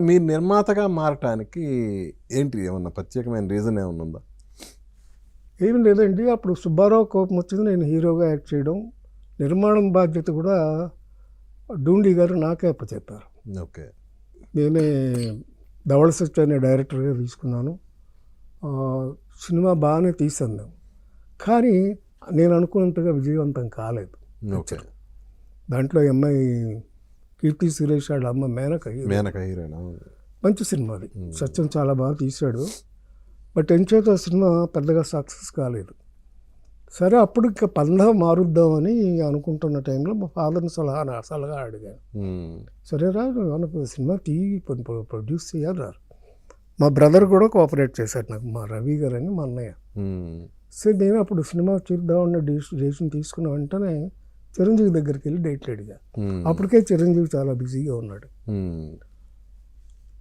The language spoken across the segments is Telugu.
మీరు నిర్మాతగా మారటానికి ఏంటి ఏమన్నా ప్రత్యేకమైన రీజన్ ఏమన్నా ఉందా? ఏమి లేదండి. అప్పుడు సుబ్బారావు కోపం వచ్చింది, నేను హీరోగా యాక్ట్ చేయడం. నిర్మాణం బాధ్యత కూడా డూండి గారు నాకే అప్పచెప్పారు. ఓకే. నేనే ధవళ సత్య అనే డైరెక్టర్గా తీసుకున్నాను. సినిమా బాగానే తీసాను మేము, కానీ నేను అనుకున్నంతగా విజయవంతం కాలేదు. ఓకే. దాంట్లో అమ్మాయి కీర్తి సురేష్ వాళ్ళ అమ్మ మేనక హీరోయిన్. మంచి సినిమా అది. సత్యం చాలా బాగా తీశాడు. బట్ ఎంచేత సినిమా పెద్దగా సక్సెస్ కాలేదు. సరే, అప్పుడు ఇంకా పందా మారుద్దామని అనుకుంటున్న టైంలో మా ఫాదర్ని సలహా అడిగాను. సరే రా, అనుకో సినిమా ప్రొడ్యూస్ చేయాలి రా. మా బ్రదర్ కూడా కోఆపరేట్ చేశారు నాకు, మా రవి గారు అని మా అన్నయ్య. సరే, నేను అప్పుడు సినిమా చూద్దామన్న డెసిషన్ తీసుకున్న వెంటనే చిరంజీవి దగ్గరికి వెళ్ళి డేట్లు అడిగా. అప్పటికే చిరంజీవి చాలా బిజీగా ఉన్నాడు.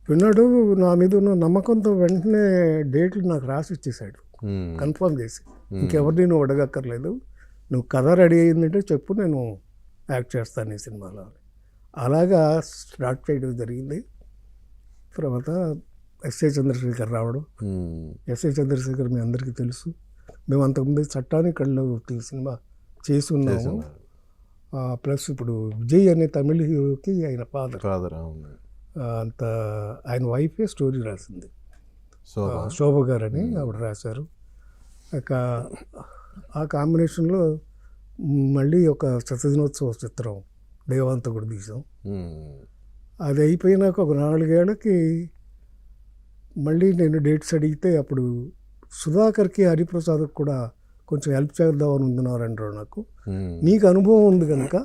విన్నాడు, నా మీద ఉన్న నమ్మకంతో వెంటనే డేట్లు నాకు రాసి ఇచ్చేసాడు, కన్ఫర్మ్ చేసి. ఇంకెవరిని నువ్వు అడగక్కర్లేదు, నువ్వు కథ రెడీ అయ్యిందంటే చెప్పు, నేను యాక్ట్ చేస్తాను ఈ సినిమాలో. అలాగా స్టార్ట్ చేయడం జరిగింది. తర్వాత ఎస్ఏ చంద్రశేఖర్ రావడం. ఎస్ఏ చంద్రశేఖర్ మీ అందరికీ తెలుసు. మేము అంతకుముందు చట్టానికి కళ్ళు సినిమా చేసి ఉన్నాము. ప్లస్ ఇప్పుడు విజయ్ అనే తమిళ హీరోకి ఆయన ఫాదర్ అంత, ఆయన వైఫే స్టోరీ రాసింది, శోభ గారని ఆవిడ రాశారు. ఆ కాంబినేషన్లో మళ్ళీ ఒక శతదినోత్సవ చిత్రం దేవాంతకుడు తీసాం. అది అయిపోయినాక ఒక 4 ఏళ్ళకి మళ్ళీ నేను డేట్స్ అడిగితే అప్పుడు సుధాకర్కి హరిప్రసాద్కి కూడా కొంచెం హెల్ప్ చేద్దామని ఉంటున్నారంటారు. నాకు నీకు అనుభవం ఉంది కనుక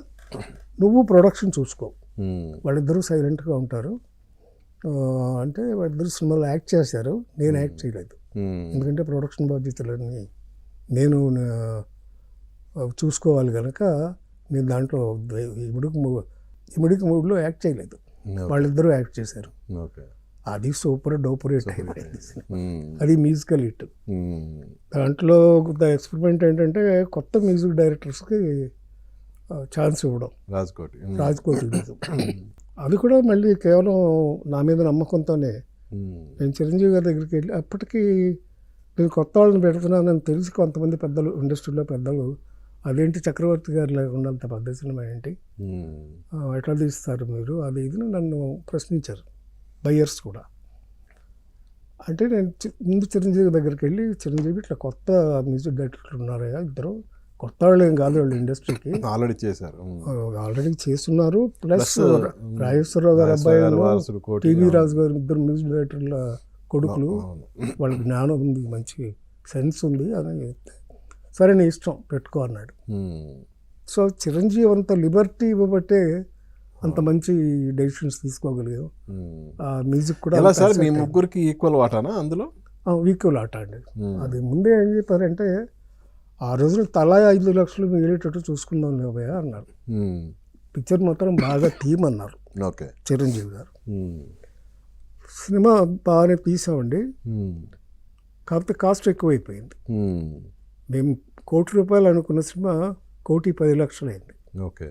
నువ్వు ప్రొడక్షన్ చూసుకో, వాళ్ళిద్దరూ సైలెంట్గా ఉంటారు అంటే. వాళ్ళిద్దరు సినిమాలో యాక్ట్ చేశారు, నేను యాక్ట్ చేయలేదు. ఎందుకంటే ప్రొడక్షన్ బాధ్యతలన్నీ నేను చూసుకోవాలి కనుక నేను దాంట్లో ఇమిడికి మూడులో యాక్ట్ చేయలేదు. వాళ్ళిద్దరూ యాక్ట్ చేశారు. అది సూపర్ డూపర్ హిట్ అయిపోయింది. అది మ్యూజికల్ హిట్. దాంట్లో ఎక్స్పెరిమెంట్ ఏంటంటే కొత్త మ్యూజిక్ డైరెక్టర్స్కి ఛాన్స్ ఇవ్వడం. రాజ్కోటి అది కూడా మళ్ళీ కేవలం నా మీద నమ్మకంతోనే. నేను చిరంజీవి గారి దగ్గరికి వెళ్ళి, అప్పటికి నేను కొత్త వాళ్ళని పెడుతున్నానని తెలిసి కొంతమంది పెద్దలు, ఇండస్ట్రీలో పెద్దలు, అదేంటి చక్రవర్తి గారు లేకుండా అంత పెద్ద సినిమా ఏంటి, ఎట్లా తీస్తారు మీరు, అది ఇది నన్ను ప్రశ్నించారు బయ్యర్స్ కూడా. అంటే నేను ముందు చిరంజీవి దగ్గరికి వెళ్ళి, చిరంజీవి ఇట్లా కొత్త మ్యూజిక్ డైరెక్టర్లు ఉన్నారయ్యా, ఇద్దరు కొత్త వాళ్ళు ఏం కాదు, వాళ్ళు ఇండస్ట్రీకి ఆల్రెడీ చేస్తున్నారు. ప్లస్ రాజేశ్వరరావు గారు అబ్బాయి, టీవీ రాజు గారు, ఇద్దరు మ్యూజిక్ డైరెక్టర్ల కొడుకులు, వాళ్ళకి జ్ఞానం ఉంది, మంచి సెన్స్ ఉంది అని చెప్తే, సరే నీ ఇష్టం పెట్టుకో అన్నాడు. సో చిరంజీవి అంత లిబర్టీ ఇవ్వబట్టే అంత మంచి డెసిషన్స్ తీసుకోగలిగాం. మ్యూజిక్ కూడా మీ ముగ్గురికి ఈక్వల్ వాటానా అందులో? ఈక్వల్ ఆట అండి. అది ముందే ఏం చెప్పారంటే, ఆ రోజున తలా 5 లక్షలు మిగిలేటట్టు చూసుకుందాం లేవయ్య అన్నారు. పిక్చర్ మాత్రం బాగా థీమ్ అన్నారు చిరంజీవి గారు. సినిమా బాగానే తీసామండి, కాకపోతే కాస్ట్ ఎక్కువైపోయింది. మేము ₹1,00,00,000 అనుకున్న సినిమా 1,10,00,000 అయింది. ఓకే.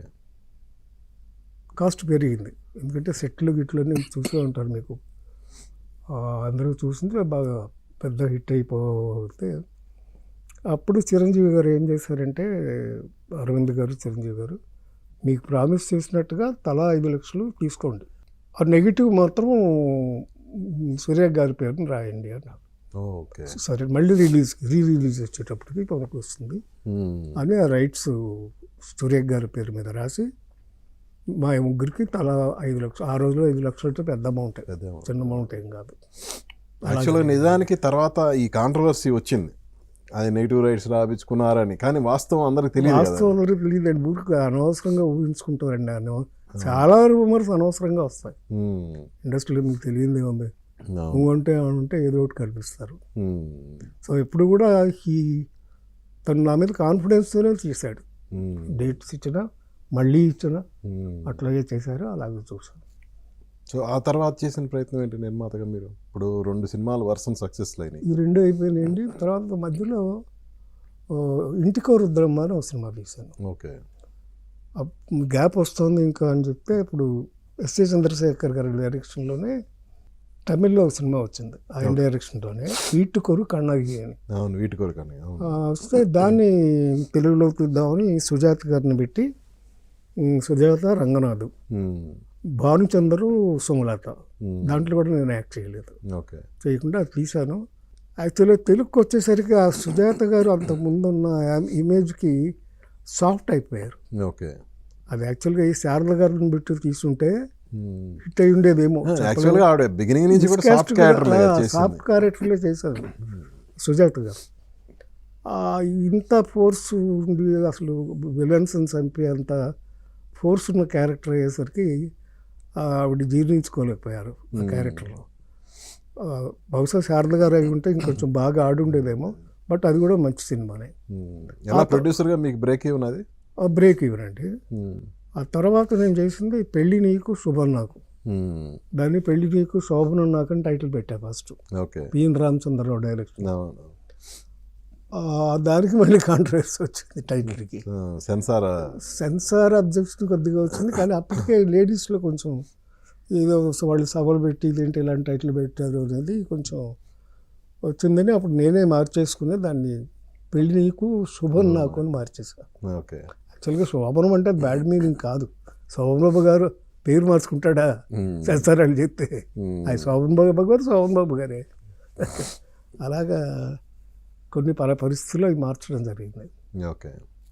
కాస్ట్ పెరిగింది, ఎందుకంటే సెట్లు గిట్లన్నీ చూస్తూ ఉంటారు మీకు, అందరూ చూసింది బాగా పెద్ద హిట్ అయిపోతే. అప్పుడు చిరంజీవి గారు ఏం చేశారంటే, అరవింద్ గారు, చిరంజీవి గారు, మీకు ప్రామిస్ చేసినట్టుగా తలా 5 లక్షలు తీసుకోండి, ఆ నెగిటివ్ మాత్రం సూర్య గారి పేరుని రాయండి అన్నారు. సరే, మళ్ళీ రిలీజ్ వచ్చేటప్పటికి మనకు వస్తుంది అని ఆ రైట్స్ సూర్య గారి పేరు మీద రాసి మా ముగ్గురికి తలా 5 లక్షలు. ఆ రోజులో 5 లక్షలు అంటే పెద్ద అమౌంట్, చిన్న అమౌంట్ ఏం కాదు. యాక్చువల్గా నిజానికి తర్వాత ఈ కాంట్రవర్సీ వచ్చింది, అది నెగిటివ్ రైట్స్ రాపించుకున్నారని, కానీ వాస్తవం అందరికి తెలియదు. వాస్తవం తెలియదండి, ఊరికి అనవసరంగా ఊహించుకుంటారండి. చాలా రూమర్స్ అనవసరంగా వస్తాయి ఇండస్ట్రీలో, మీకు తెలియదు ఏముంది, నువ్వంటే ఉంటే ఏదో ఒకటి కల్పిస్తారు. సో ఎప్పుడు కూడా తను నా మీద కాన్ఫిడెన్స్తోనే చేశాడు. డేట్స్ ఇచ్చినా మళ్ళీ ఇచ్చినా అట్లాగే చేశారు, అలాగే చూసాను. సో ఆ తర్వాత చేసిన ప్రయత్నం ఏంటి నిర్మాతగా మీరు? ఇప్పుడు 2 సినిమాలు వర్షన్ సక్సెస్ అయినాయి, ఈ 2 అయిపోయినాయండి. తర్వాత మధ్యలో ఇంటికో రుద్రమ్మ అని ఒక సినిమా తీశాను. ఓకే. గ్యాప్ వస్తుంది ఇంకా అని చెప్తే, ఇప్పుడు ఎస్ఏ చంద్రశేఖర్ గారి డైరెక్షన్లోనే తమిళ్లో ఒక సినిమా వచ్చింది ఆయన డైరెక్షన్తోనే, వీట్టుకొరు కണ്ണగి అని. అవును, వీటి కొరకని. అవును. వస్తే దాన్ని తెలుగులో తీద్దామని సుజాత గారిని పెట్టి, సుజాత, రంగనాథ్, భానుచందరు, సుమలత, దాంట్లో కూడా నేను యాక్ట్ చేయలేదు. ఓకే. చేయకుండా అది తీశాను. యాక్చువల్గా తెలుగుకి వచ్చేసరికి ఆ సుజాత గారు అంత ముందున్న ఇమేజ్కి సాఫ్ట్ అయిపోయారు. ఓకే. అది యాక్చువల్గా ఈ శారద గారిని పెట్టి తీసుంటే హిట్ అయి ఉండేదేమో. యాక్చువల్గా ఆవిడ బిగినింగ్ నుంచి కూడా సాఫ్ట్ క్యారెక్టర్ సాఫ్ట్ క్యారెక్టర్లే చేశారు సుజాత గారు. ఇంత ఫోర్స్ ఉంది, అసలు విలన్స్ని చంపే అంత ఫోర్స్ ఉన్న క్యారెక్టర్ అయ్యేసరికి ఆవిడ జీర్ణించుకోలేకపోయారు ఆ క్యారెక్టర్లో. బహుశా శారద గారు అయి ఉంటే ఇంకొంచెం బాగా ఆడి ఉండేదేమో. బట్ అది కూడా మంచి సినిమానే. ఎలా ప్రొడ్యూసర్గా మీకు బ్రేక్ ఇవ్వనది? బ్రేక్ ఇవ్వనండి. ఆ తర్వాత నేను చేసింది పెళ్ళి నీకు శుభం నాకు. దాన్ని పెళ్ళి నీకు శోభనం నాకు అని టైటిల్ పెట్టా first. Okay. P N Ramachandra Rao direction. దానికి మళ్ళీ కాంట్రవర్సీ వచ్చింది టైటిల్కి. సెన్సార్ అబ్జెక్షన్ కొద్దిగా వచ్చింది, కానీ అప్పటికే లేడీస్లో కొంచెం ఏదో వాళ్ళు సభలు పెట్టి ఇదేంటి ఇలాంటి టైటిల్ పెట్టారు అనేది కొంచెం వచ్చిందని అప్పుడు నేనే మార్చేసుకుని దాన్ని పెళ్ళి నీకు శుభం నాకు అని మార్చేసాను. ఓకే. యాక్చువల్గా శోభనం అంటే బ్యాడ్ మీనింగ్ కాదు. శోభన్ బాబు గారు పేరు మార్చుకుంటాడా సెన్సార్ అని చెప్తే? అది శోభన్ బాబు గారు శోభన్ బాబు గారే. అలాగా కొన్ని పరిస్థితుల్లో అవి మార్చడం జరిగింది. ఓకే.